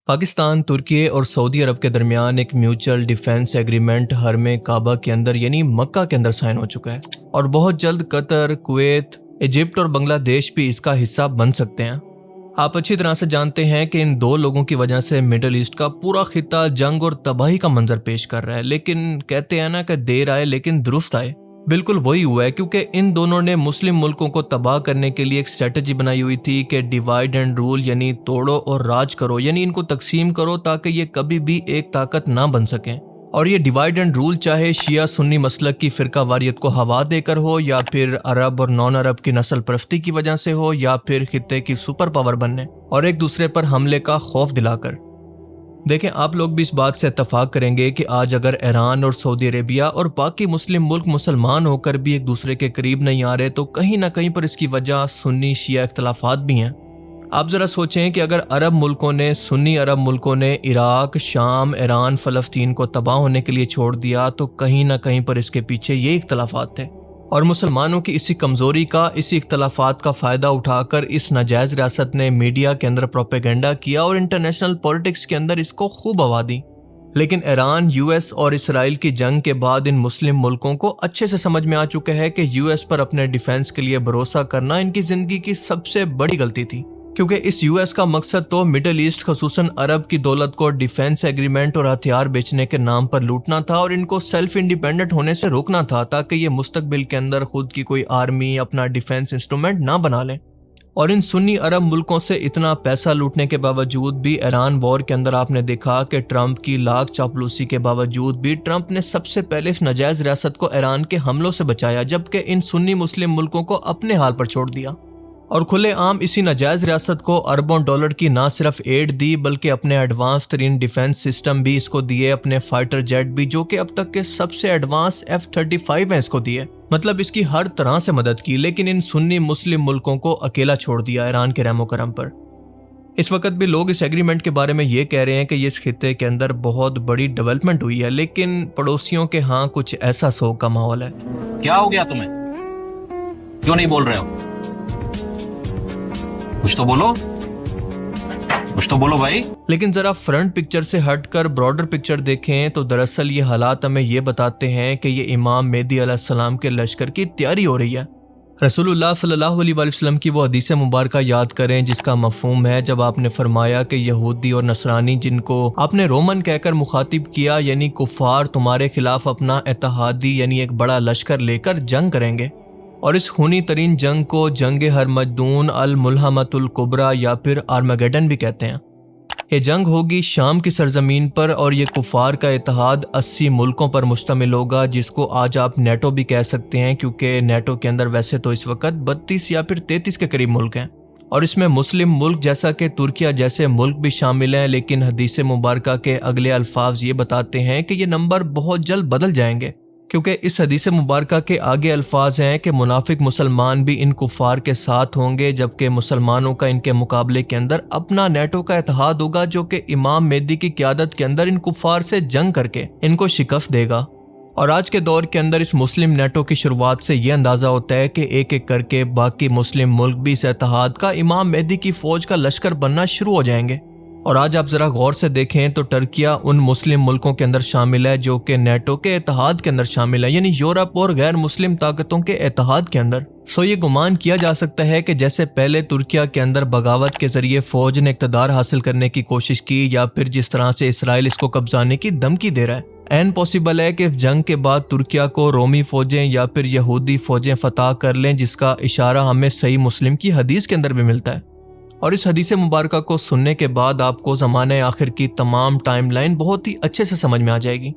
پاکستان، ترکی اور سعودی عرب کے درمیان ایک میوچل ڈیفنس ایگریمنٹ حرم کعبہ کے اندر یعنی مکہ کے اندر سائن ہو چکا ہے، اور بہت جلد قطر، کویت، ایجپٹ اور بنگلہ دیش بھی اس کا حصہ بن سکتے ہیں۔ آپ اچھی طرح سے جانتے ہیں کہ ان دو لوگوں کی وجہ سے مڈل ایسٹ کا پورا خطہ جنگ اور تباہی کا منظر پیش کر رہا ہے، لیکن کہتے ہیں نا کہ دیر آئے لیکن درست آئے۔ بالکل وہی ہوا ہے، کیونکہ ان دونوں نے مسلم ملکوں کو تباہ کرنے کے لیے ایک اسٹریٹجی بنائی ہوئی تھی کہ ڈیوائیڈ اینڈ رول، یعنی توڑو اور راج کرو، یعنی ان کو تقسیم کرو تاکہ یہ کبھی بھی ایک طاقت نہ بن سکیں۔ اور یہ ڈیوائیڈ اینڈ رول چاہے شیعہ سنی مسلک کی فرقہ واریت کو ہوا دے کر ہو، یا پھر عرب اور نان عرب کی نسل پرستی کی وجہ سے ہو، یا پھر خطے کی سپر پاور بننے اور ایک دوسرے پر حملے کا خوف دلا کر۔ دیکھیں، آپ لوگ بھی اس بات سے اتفاق کریں گے کہ آج اگر ایران اور سعودی عربیہ اور باقی مسلم ملک مسلمان ہو کر بھی ایک دوسرے کے قریب نہیں آ رہے، تو کہیں نہ کہیں پر اس کی وجہ سنی شیعہ اختلافات بھی ہیں۔ آپ ذرا سوچیں کہ اگر عرب ملکوں نے، سنی عرب ملکوں نے عراق، شام، ایران، فلسطین کو تباہ ہونے کے لیے چھوڑ دیا، تو کہیں نہ کہیں پر اس کے پیچھے یہ اختلافات تھے، اور مسلمانوں کی اسی کمزوری کا، اسی اختلافات کا فائدہ اٹھا کر اس ناجائز ریاست نے میڈیا کے اندر پروپیگنڈا کیا اور انٹرنیشنل پولیٹکس کے اندر اس کو خوب ہوا دی۔ لیکن ایران، یو ایس اور اسرائیل کی جنگ کے بعد ان مسلم ملکوں کو اچھے سے سمجھ میں آ چکا ہے کہ یو ایس پر اپنے ڈیفنس کے لیے بھروسہ کرنا ان کی زندگی کی سب سے بڑی غلطی تھی، کیونکہ اس یو ایس کا مقصد تو مڈل ایسٹ خصوصاً عرب کی دولت کو ڈیفنس ایگریمنٹ اور ہتھیار بیچنے کے نام پر لوٹنا تھا اور ان کو سیلف انڈیپینڈنٹ ہونے سے روکنا تھا، تاکہ یہ مستقبل کے اندر خود کی کوئی آرمی، اپنا ڈیفنس انسٹرومنٹ نہ بنا لیں۔ اور ان سنی عرب ملکوں سے اتنا پیسہ لوٹنے کے باوجود بھی ایران وار کے اندر آپ نے دیکھا کہ ٹرمپ کی لاکھ چاپلوسی کے باوجود بھی ٹرمپ نے سب سے پہلے اس ناجائز ریاست کو ایران کے حملوں سے بچایا، جبکہ ان سنی مسلم ملکوں کو اپنے حال پر چھوڑ دیا، اور کھلے عام اسی ناجائز ریاست کو اربوں ڈالر کی نہ صرف ایڈ دی بلکہ اپنے ایڈوانس ترین ڈیفنس سسٹم بھی اس کو دیے، اپنے فائٹر جیٹ بھی، جو کہ اب تک کے سب سے ایڈوانس F-35 ہیں، اس کو دیے، مطلب اس کی ہر طرح سے مدد کی۔ لیکن ان سنی مسلم ملکوں کو اکیلا چھوڑ دیا ایران کے رحم و کرم پر۔ اس وقت بھی لوگ اس ایگریمنٹ کے بارے میں یہ کہہ رہے ہیں کہ یہ اس خطے کے اندر بہت بڑی ڈیولپمنٹ ہوئی ہے، لیکن پڑوسیوں کے ہاں کچھ ایسا سوگ کا ماحول ہے۔ کیا ہو گیا تمہیں؟ کیوں نہیں بول رہے ہو؟ کچھ تو بولو بھائی۔ لیکن ذرا فرنٹ پکچر سے ہٹ کر براڈر پکچر دیکھیں تو دراصل یہ حالات ہمیں یہ بتاتے ہیں کہ یہ امام مہدی علیہ السلام کے لشکر کی تیاری ہو رہی ہے۔ رسول اللہ صلی اللہ علیہ وسلم کی وہ حدیث مبارکہ یاد کریں جس کا مفہوم ہے جب آپ نے فرمایا کہ یہودی اور نصرانی جن کو آپ نے رومن کہہ کر مخاطب کیا، یعنی کفار، تمہارے خلاف اپنا اتحادی یعنی ایک بڑا لشکر لے کر جنگ کریں گے، اور اس خونی ترین جنگ کو جنگ ہرمجدون، الملحمۃ الکبریٰ یا پھر آرمگیڈن بھی کہتے ہیں۔ یہ جنگ ہوگی شام کی سرزمین پر، اور یہ کفار کا اتحاد 80 ملکوں پر مشتمل ہوگا، جس کو آج آپ نیٹو بھی کہہ سکتے ہیں، کیونکہ نیٹو کے اندر ویسے تو اس وقت 32 یا پھر 33 کے قریب ملک ہیں، اور اس میں مسلم ملک جیسا کہ ترکیہ جیسے ملک بھی شامل ہیں۔ لیکن حدیث مبارکہ کے اگلے الفاظ یہ بتاتے ہیں کہ یہ نمبر بہت جلد بدل جائیں گے، کیونکہ اس حدیث مبارکہ کے آگے الفاظ ہیں کہ منافق مسلمان بھی ان کفار کے ساتھ ہوں گے، جبکہ مسلمانوں کا ان کے مقابلے کے اندر اپنا نیٹو کا اتحاد ہوگا، جو کہ امام مہدی کی قیادت کے اندر ان کفار سے جنگ کر کے ان کو شکست دے گا۔ اور آج کے دور کے اندر اس مسلم نیٹو کی شروعات سے یہ اندازہ ہوتا ہے کہ ایک ایک کر کے باقی مسلم ملک بھی اس اتحاد کا، امام مہدی کی فوج کا لشکر بننا شروع ہو جائیں گے۔ اور آج آپ ذرا غور سے دیکھیں تو ترکیہ ان مسلم ملکوں کے اندر شامل ہے جو کہ نیٹو کے اتحاد کے اندر شامل ہے، یعنی یورپ اور غیر مسلم طاقتوں کے اتحاد کے اندر۔ یہ گمان کیا جا سکتا ہے کہ جیسے پہلے ترکیہ کے اندر بغاوت کے ذریعے فوج نے اقتدار حاصل کرنے کی کوشش کی، یا پھر جس طرح سے اسرائیل اس کو قبضانے کی دھمکی دے رہا ہے، عین پاسبل ہے کہ جنگ کے بعد ترکیہ کو رومی فوجیں یا پھر یہودی فوجیں فتح کر لیں، جس کا اشارہ ہمیں صحیح مسلم کی حدیث کے اندر بھی ملتا ہے۔ اور اس حدیث مبارکہ کو سننے کے بعد آپ کو زمانہ آخر کی تمام ٹائم لائن بہت ہی اچھے سے سمجھ میں آ جائے گی۔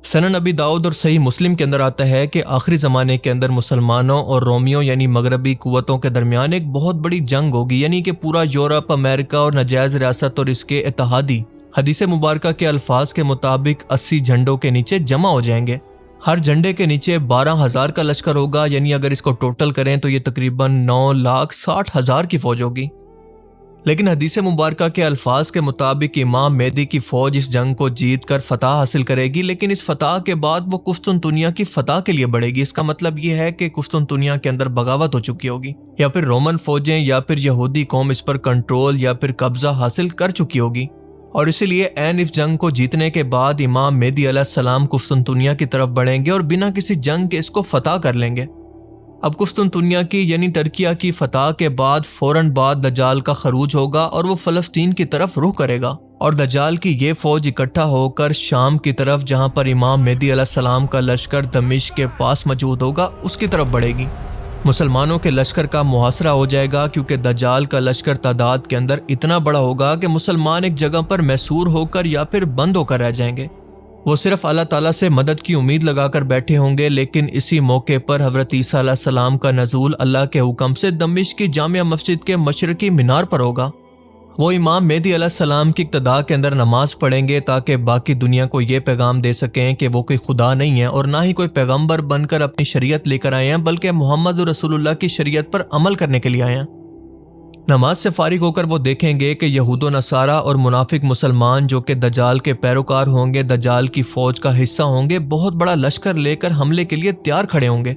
سنن نبی داؤد اور صحیح مسلم کے اندر آتا ہے کہ آخری زمانے کے اندر مسلمانوں اور رومیوں یعنی مغربی قوتوں کے درمیان ایک بہت بڑی جنگ ہوگی، یعنی کہ پورا یورپ، امریکہ اور ناجائز ریاست اور اس کے اتحادی حدیث مبارکہ کے الفاظ کے مطابق 80 جھنڈوں کے نیچے جمع ہو جائیں گے۔ ہر جھنڈے کے نیچے 12,000 کا لشکر ہوگا، یعنی اگر اس کو ٹوٹل کریں تو یہ تقریباً 9,60,000 کی فوج ہوگی۔ لیکن حدیث مبارکہ کے الفاظ کے مطابق امام مہدی کی فوج اس جنگ کو جیت کر فتح حاصل کرے گی، لیکن اس فتح کے بعد وہ قسطنطنیہ کی فتح کے لیے بڑھے گی۔ اس کا مطلب یہ ہے کہ قسطنطنیہ کے اندر بغاوت ہو چکی ہوگی، یا پھر رومن فوجیں یا پھر یہودی قوم اس پر کنٹرول یا پھر قبضہ حاصل کر چکی ہوگی۔ اور اسی لیے عین اس جنگ کو جیتنے کے بعد امام مہدی علیہ السلام قسطنطنیہ کی طرف بڑھیں گے اور بنا کسی جنگ کے اس کو فتح کر لیں گے۔ اب قسطنطنیہ کی یعنی ترکیہ کی فتح کے بعد فوراً بعد دجال کا خروج ہوگا اور وہ فلسطین کی طرف رخ کرے گا، اور دجال کی یہ فوج اکٹھا ہو کر شام کی طرف جہاں پر امام مہدی علیہ السلام کا لشکر دمشق کے پاس موجود ہوگا اس کی طرف بڑھے گی۔ مسلمانوں کے لشکر کا محاصرہ ہو جائے گا کیونکہ دجال کا لشکر تعداد کے اندر اتنا بڑا ہوگا کہ مسلمان ایک جگہ پر محصور ہو کر یا پھر بند ہو کر رہ جائیں گے۔ وہ صرف اللہ تعالیٰ سے مدد کی امید لگا کر بیٹھے ہوں گے، لیکن اسی موقع پر حضرت عیسیٰ علیہ السلام کا نزول اللہ کے حکم سے دمشق کی جامع مسجد کے مشرقی مینار پر ہوگا۔ وہ امام مہدی علیہ السلام کی اقتداء کے اندر نماز پڑھیں گے تاکہ باقی دنیا کو یہ پیغام دے سکیں کہ وہ کوئی خدا نہیں ہے اور نہ ہی کوئی پیغمبر بن کر اپنی شریعت لے کر آئے ہیں، بلکہ محمد رسول اللہ کی شریعت پر عمل کرنے کے لیے آئے ہیں۔ نماز سے فارغ ہو کر وہ دیکھیں گے کہ یہود و نصارہ اور منافق مسلمان جو کہ دجال کے پیروکار ہوں گے، دجال کی فوج کا حصہ ہوں گے، بہت بڑا لشکر لے کر حملے کے لیے تیار کھڑے ہوں گے۔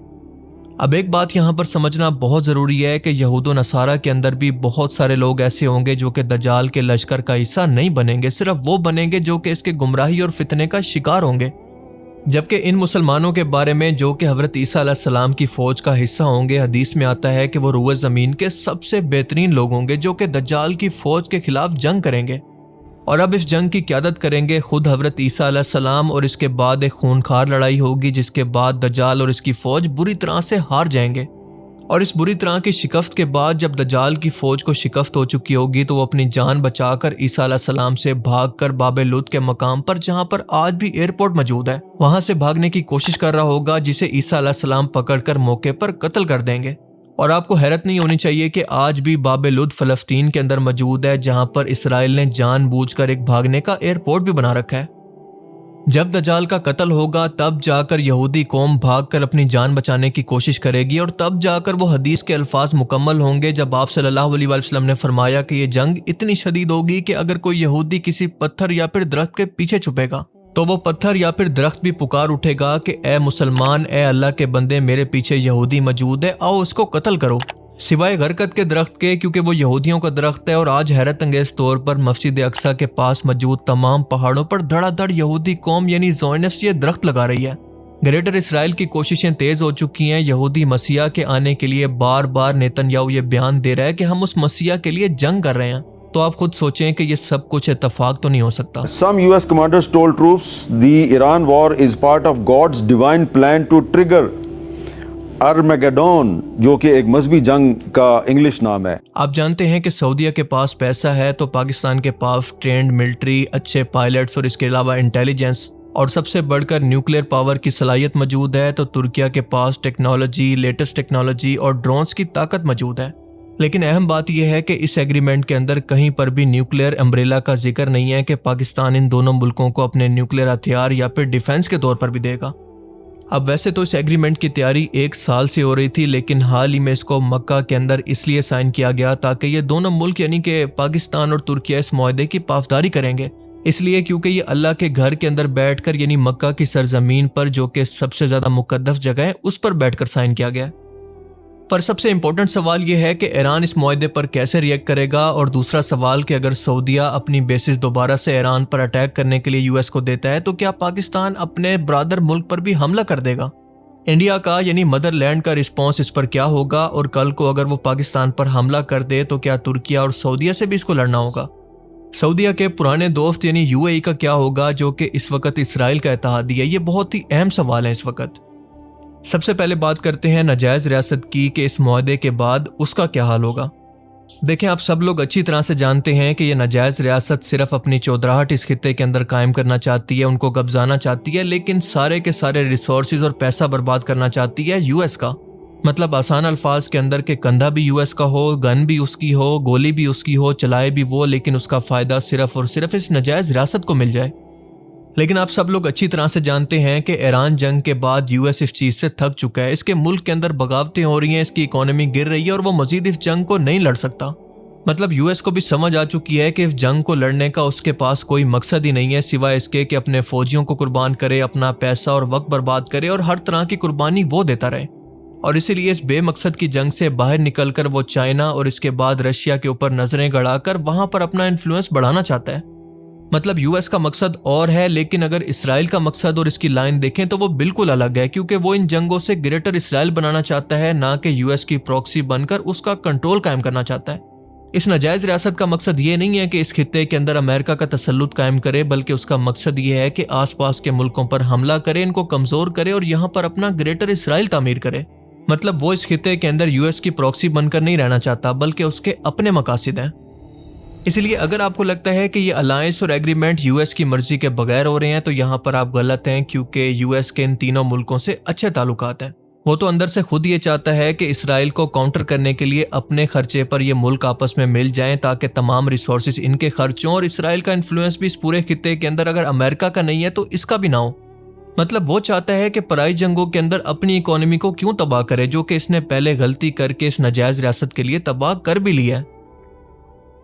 اب ایک بات یہاں پر سمجھنا بہت ضروری ہے کہ یہود و نصارہ کے اندر بھی بہت سارے لوگ ایسے ہوں گے جو کہ دجال کے لشکر کا حصہ نہیں بنیں گے، صرف وہ بنیں گے جو کہ اس کے گمراہی اور فتنے کا شکار ہوں گے۔ جبکہ ان مسلمانوں کے بارے میں جو کہ حضرت عیسیٰ علیہ السلام کی فوج کا حصہ ہوں گے، حدیث میں آتا ہے کہ وہ روئے زمین کے سب سے بہترین لوگ ہوں گے جو کہ دجال کی فوج کے خلاف جنگ کریں گے۔ اور اب اس جنگ کی قیادت کریں گے خود حضرت عیسیٰ علیہ السلام، اور اس کے بعد ایک خونخوار لڑائی ہوگی جس کے بعد دجال اور اس کی فوج بری طرح سے ہار جائیں گے۔ اور اس بری طرح کی شکست کے بعد جب دجال کی فوج کو شکست ہو چکی ہوگی تو وہ اپنی جان بچا کر عیسیٰ علیہ السلام سے بھاگ کر باب لد کے مقام پر، جہاں پر آج بھی ایئرپورٹ موجود ہے، وہاں سے بھاگنے کی کوشش کر رہا ہوگا، جسے عیسیٰ علیہ السلام پکڑ کر موقع پر قتل کر دیں گے۔ اور آپ کو حیرت نہیں ہونی چاہیے کہ آج بھی باب لد فلسطین کے اندر موجود ہے، جہاں پر اسرائیل نے جان بوجھ کر ایک بھاگنے کا ایئرپورٹ بھی بنا رکھا ہے۔ جب دجال کا قتل ہوگا تب جا کر یہودی قوم بھاگ کر اپنی جان بچانے کی کوشش کرے گی، اور تب جا کر وہ حدیث کے الفاظ مکمل ہوں گے جب آپ صلی اللہ علیہ وسلم نے فرمایا کہ یہ جنگ اتنی شدید ہوگی کہ اگر کوئی یہودی کسی پتھر یا پھر درخت کے پیچھے چھپے گا تو وہ پتھر یا پھر درخت بھی پکار اٹھے گا کہ اے مسلمان، اے اللہ کے بندے، میرے پیچھے یہودی موجود ہے، آؤ اس کو قتل کرو، سوائے غرقت کے درخت کے، کیونکہ وہ یہودیوں کا درخت ہے۔ اور آج حیرت انگیز طور پر مسجد اقصی کے پاس موجود تمام پہاڑوں پر دھڑا دھڑ یہودی قوم یعنی زائونسٹ یہ درخت لگا رہی ہے۔ گریٹر اسرائیل کی کوششیں تیز ہو چکی ہیں، یہودی مسیح کے آنے کے لیے بار بار نیتن یاہو یہ بیان دے رہا ہے کہ ہم اس مسیح کے لیے جنگ کر رہے ہیں۔ تو آپ خود سوچیں کہ یہ سب کچھ اتفاق تو نہیں ہو سکتا۔ Some US commanders told troops the Iran war is part of God's divine plan to trigger Armageddon، جو کہ ایک مذہبی جنگ کا انگلش نام ہے۔ آپ جانتے ہیں کہ سعودیہ کے پاس پیسہ ہے تو پاکستان کے پاس ٹرینڈ ملٹری، اچھے پائلٹس اور اس کے علاوہ انٹیلیجنس اور سب سے بڑھ کر نیوکلیئر پاور کی صلاحیت موجود ہے، تو ترکیہ کے پاس ٹیکنالوجی، لیٹسٹ ٹیکنالوجی اور ڈرونز کی طاقت موجود ہے۔ لیکن اہم بات یہ ہے کہ اس ایگریمنٹ کے اندر کہیں پر بھی نیوکلیئر امبریلا کا ذکر نہیں ہے کہ پاکستان ان دونوں ملکوں کو اپنے نیوکلیئر ہتھیار یا پھر ڈیفنس کے طور پر بھی دے گا۔ اب ویسے تو اس ایگریمنٹ کی تیاری 1 سال سے ہو رہی تھی، لیکن حال ہی میں اس کو مکہ کے اندر اس لیے سائن کیا گیا تاکہ یہ دونوں ملک یعنی کہ پاکستان اور ترکیہ اس معاہدے کی پاسداری کریں گے، اس لیے کیونکہ یہ اللہ کے گھر کے اندر بیٹھ کر یعنی مکہ کی سرزمین پر جو کہ سب سے زیادہ مقدس جگہ ہے اس پر بیٹھ کر سائن کیا گیا۔ پر سب سے امپورٹنٹ سوال یہ ہے کہ ایران اس معاہدے پر کیسے ریئیکٹ کرے گا، اور دوسرا سوال کہ اگر سعودیہ اپنی بیسز دوبارہ سے ایران پر اٹیک کرنے کے لیے یو ایس کو دیتا ہے تو کیا پاکستان اپنے برادر ملک پر بھی حملہ کر دے گا؟ انڈیا کا یعنی مدر لینڈ کا رسپانس اس پر کیا ہوگا، اور کل کو اگر وہ پاکستان پر حملہ کر دے تو کیا ترکیہ اور سعودیہ سے بھی اس کو لڑنا ہوگا؟ سعودیہ کے پرانے دوست یعنی یو اے ای کا کیا ہوگا جو کہ اس وقت اسرائیل کا اتحادی ہے؟ یہ بہت ہی اہم سوال ہے اس وقت۔ سب سے پہلے بات کرتے ہیں ناجائز ریاست کی کہ اس معاہدے کے بعد اس کا کیا حال ہوگا۔ دیکھیں، آپ سب لوگ اچھی طرح سے جانتے ہیں کہ یہ ناجائز ریاست صرف اپنی چودراہٹ اس خطے کے اندر قائم کرنا چاہتی ہے، ان کو قبضانا چاہتی ہے، لیکن سارے کے سارے ریسورسز اور پیسہ برباد کرنا چاہتی ہے یو ایس کا۔ مطلب آسان الفاظ کے اندر کہ کندھا بھی یو ایس کا ہو، گن بھی اس کی ہو، گولی بھی اس کی ہو، چلائے بھی وہ، لیکن اس کا فائدہ صرف اور صرف اس ناجائز ریاست کو مل جائے۔ لیکن آپ سب لوگ اچھی طرح سے جانتے ہیں کہ ایران جنگ کے بعد یو ایس اس چیز سے تھک چکا ہے، اس کے ملک کے اندر بغاوتیں ہو رہی ہیں، اس کی اکانومی گر رہی ہے اور وہ مزید اس جنگ کو نہیں لڑ سکتا۔ مطلب یو ایس کو بھی سمجھ آ چکی ہے کہ اس جنگ کو لڑنے کا اس کے پاس کوئی مقصد ہی نہیں ہے سوائے اس کے کہ اپنے فوجیوں کو قربان کرے، اپنا پیسہ اور وقت برباد کرے اور ہر طرح کی قربانی وہ دیتا رہے۔ اور اسی لیے اس بے مقصد کی جنگ سے باہر نکل کر وہ چائنا اور اس کے بعد رشیا کے اوپر نظریں گڑا کر وہاں پر اپنا انفلوئنس بڑھانا چاہتا ہے۔ مطلب یو ایس کا مقصد اور ہے، لیکن اگر اسرائیل کا مقصد اور اس کی لائن دیکھیں تو وہ بالکل الگ ہے، کیونکہ وہ ان جنگوں سے گریٹر اسرائیل بنانا چاہتا ہے، نہ کہ یو ایس کی پروکسی بن کر اس کا کنٹرول قائم کرنا چاہتا ہے۔ اس ناجائز ریاست کا مقصد یہ نہیں ہے کہ اس خطے کے اندر امریکہ کا تسلط قائم کرے، بلکہ اس کا مقصد یہ ہے کہ آس پاس کے ملکوں پر حملہ کرے، ان کو کمزور کرے اور یہاں پر اپنا گریٹر اسرائیل تعمیر کرے۔ مطلب وہ اس خطے کے اندر یو ایس کی پروکسی بن کر نہیں رہنا چاہتا، بلکہ اس کے اپنے مقاصد ہیں۔ اس لیے اگر آپ کو لگتا ہے کہ یہ الائنس اور ایگریمنٹ یو ایس کی مرضی کے بغیر ہو رہے ہیں تو یہاں پر آپ غلط ہیں، کیونکہ یو ایس کے ان تینوں ملکوں سے اچھے تعلقات ہیں۔ وہ تو اندر سے خود یہ چاہتا ہے کہ اسرائیل کو کاؤنٹر کرنے کے لیے اپنے خرچے پر یہ ملک آپس میں مل جائیں، تاکہ تمام ریسورسز ان کے خرچوں، اور اسرائیل کا انفلوئنس بھی اس پورے خطے کے اندر اگر امریکہ کا نہیں ہے تو اس کا بھی نہ ہو۔ مطلب وہ چاہتا ہے کہ پرائی جنگوں کے اندر اپنی اکانومی کو کیوں تباہ کرے، جو کہ اس نے پہلے غلطی کر کے اس ناجائز ریاست کے لیے تباہ کر بھی لیا ہے۔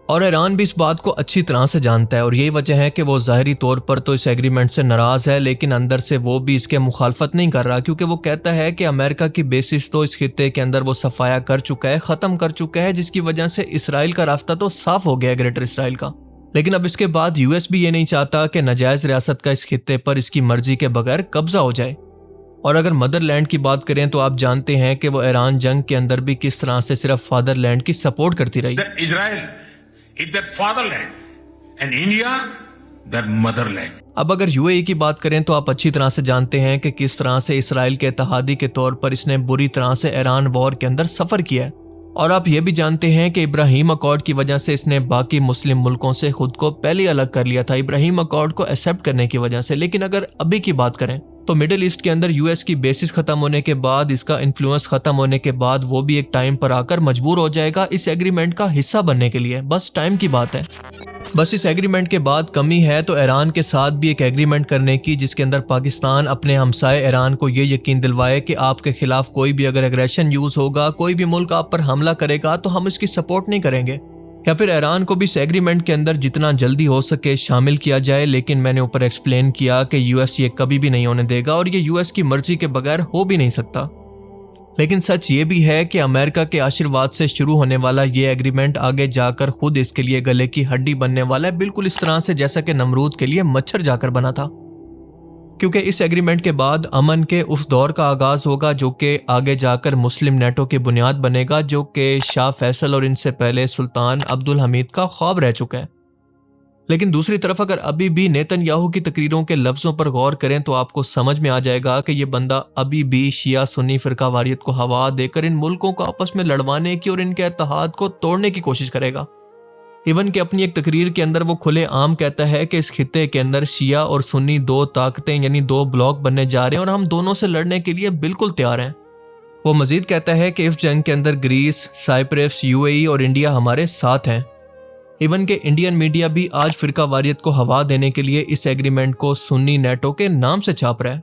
اور ایران بھی اس بات کو اچھی طرح سے جانتا ہے، اور یہی وجہ ہے کہ وہ ظاہری طور پر تو اس ایگریمنٹ سے ناراض ہے، لیکن اندر سے وہ بھی اس کے مخالفت نہیں کر رہا، کیونکہ وہ کہتا ہے کہ امریکہ کی بیسس تو اس خطے کے اندر وہ صفایا کر چکا ہے، ختم کر چکا ہے، جس کی وجہ سے اسرائیل کا راستہ تو صاف ہو گیا ہے گریٹر اسرائیل کا۔ لیکن اب اس کے بعد یو ایس بھی یہ نہیں چاہتا کہ ناجائز ریاست کا اس خطے پر اس کی مرضی کے بغیر قبضہ ہو جائے۔ اور اگر مدر لینڈ کی بات کریں تو آپ جانتے ہیں کہ وہ ایران جنگ کے اندر بھی کس طرح سے صرف فادر لینڈ کی سپورٹ کرتی رہی۔ It's their fatherland and India their motherland. اب اگر یو اے ای کی بات کریں تو آپ اچھی طرح سے جانتے ہیں کہ کس طرح سے اسرائیل کے اتحادی کے طور پر اس نے بری طرح سے ایران وار کے اندر سفر کیا ہے، اور آپ یہ بھی جانتے ہیں کہ ابراہیم اکارڈ کی وجہ سے اس نے باقی مسلم ملکوں سے خود کو پہلے الگ کر لیا تھا، ابراہیم اکارڈ کو ایکسیپٹ کرنے کی وجہ سے۔ لیکن اگر ابھی کی بات کریں تو مڈل ایسٹ کے اندر یو ایس کی بیسس ختم ہونے کے بعد، اس کا انفلوئنس ختم ہونے کے بعد، وہ بھی ایک ٹائم پر آ کر مجبور ہو جائے گا اس ایگریمنٹ کا حصہ بننے کے لیے، بس ٹائم کی بات ہے۔ بس اس ایگریمنٹ کے بعد کمی ہے تو ایران کے ساتھ بھی ایک ایگریمنٹ کرنے کی، جس کے اندر پاکستان اپنے ہمسائے ایران کو یہ یقین دلوائے کہ آپ کے خلاف کوئی بھی اگر ایگریشن یوز ہوگا، کوئی بھی ملک آپ پر حملہ کرے گا تو ہم اس کی سپورٹ نہیں کریں گے، یا پھر ایران کو بھی اس ایگریمنٹ کے اندر جتنا جلدی ہو سکے شامل کیا جائے۔ لیکن میں نے اوپر ایکسپلین کیا کہ یو ایس یہ کبھی بھی نہیں ہونے دے گا، اور یہ یو ایس کی مرضی کے بغیر ہو بھی نہیں سکتا۔ لیکن سچ یہ بھی ہے کہ امریکہ کے آشرواد سے شروع ہونے والا یہ ایگریمنٹ آگے جا کر خود اس کے لیے گلے کی ہڈی بننے والا ہے، بالکل اس طرح سے جیسا کہ نمرود کے لیے مچھر جا کر بنا تھا، کیونکہ اس ایگریمنٹ کے بعد امن کے اس دور کا آغاز ہوگا جو کہ آگے جا کر مسلم نیٹو کی بنیاد بنے گا، جو کہ شاہ فیصل اور ان سے پہلے سلطان عبدالحمید کا خواب رہ چکا ہے۔ لیکن دوسری طرف اگر ابھی بھی نیتن یاہو کی تقریروں کے لفظوں پر غور کریں تو آپ کو سمجھ میں آ جائے گا کہ یہ بندہ ابھی بھی شیعہ سنی فرقہ واریت کو ہوا دے کر ان ملکوں کو آپس میں لڑوانے کی اور ان کے اتحاد کو توڑنے کی کوشش کرے گا۔ ایون کہ اپنی ایک تقریر کے اندر وہ کھلے عام کہتا ہے کہ اس خطے کے اندر شیعہ اور سنی دو طاقتیں یعنی دو بلاک بننے جا رہے ہیں، اور ہم دونوں سے لڑنے کے لیے بالکل تیار ہیں۔ وہ مزید کہتا ہے کہ اس جنگ کے اندر گریس، سائپرس، یو اے ای اور انڈیا ہمارے ساتھ ہیں۔ ایون کہ انڈین میڈیا بھی آج فرقہ واریت کو ہوا دینے کے لیے اس ایگریمنٹ کو سنی نیٹو کے نام سے چھاپ رہا ہے۔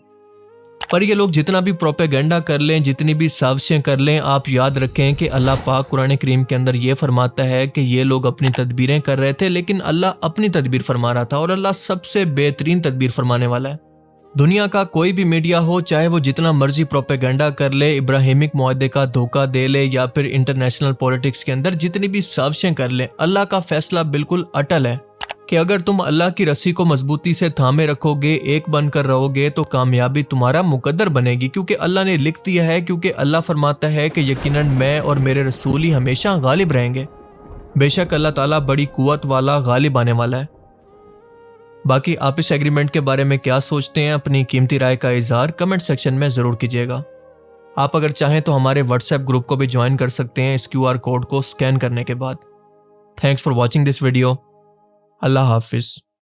پر یہ لوگ جتنا بھی پروپیگنڈا کر لیں، جتنی بھی سازشیں کر لیں، آپ یاد رکھیں کہ اللہ پاک قرآن کریم کے اندر یہ فرماتا ہے کہ یہ لوگ اپنی تدبیریں کر رہے تھے، لیکن اللہ اپنی تدبیر فرما رہا تھا، اور اللہ سب سے بہترین تدبیر فرمانے والا ہے۔ دنیا کا کوئی بھی میڈیا ہو، چاہے وہ جتنا مرضی پروپیگنڈا کر لے، ابراہیمک معاہدے کا دھوکہ دے لے، یا پھر انٹرنیشنل پولیٹکس کے اندر جتنی بھی سازشیں کر لیں، اللہ کا فیصلہ بالکل اٹل ہے کہ اگر تم اللہ کی رسی کو مضبوطی سے تھامے رکھو گے، ایک بن کر رہو گے، تو کامیابی تمہارا مقدر بنے گی، کیونکہ اللہ نے لکھ دیا ہے، کیونکہ اللہ فرماتا ہے کہ یقیناً میں اور میرے رسول ہی ہمیشہ غالب رہیں گے۔ بے شک اللہ تعالیٰ بڑی قوت والا، غالب آنے والا ہے۔ باقی آپ اس ایگریمنٹ کے بارے میں کیا سوچتے ہیں؟ اپنی قیمتی رائے کا اظہار کمنٹ سیکشن میں ضرور کیجیے گا۔ آپ اگر چاہیں تو ہمارے واٹس ایپ گروپ کو بھی جوائن کر سکتے ہیں اس QR کوڈ کو سکین کرنے کے بعد۔ Thanks for watching this video. اللہ حافظ۔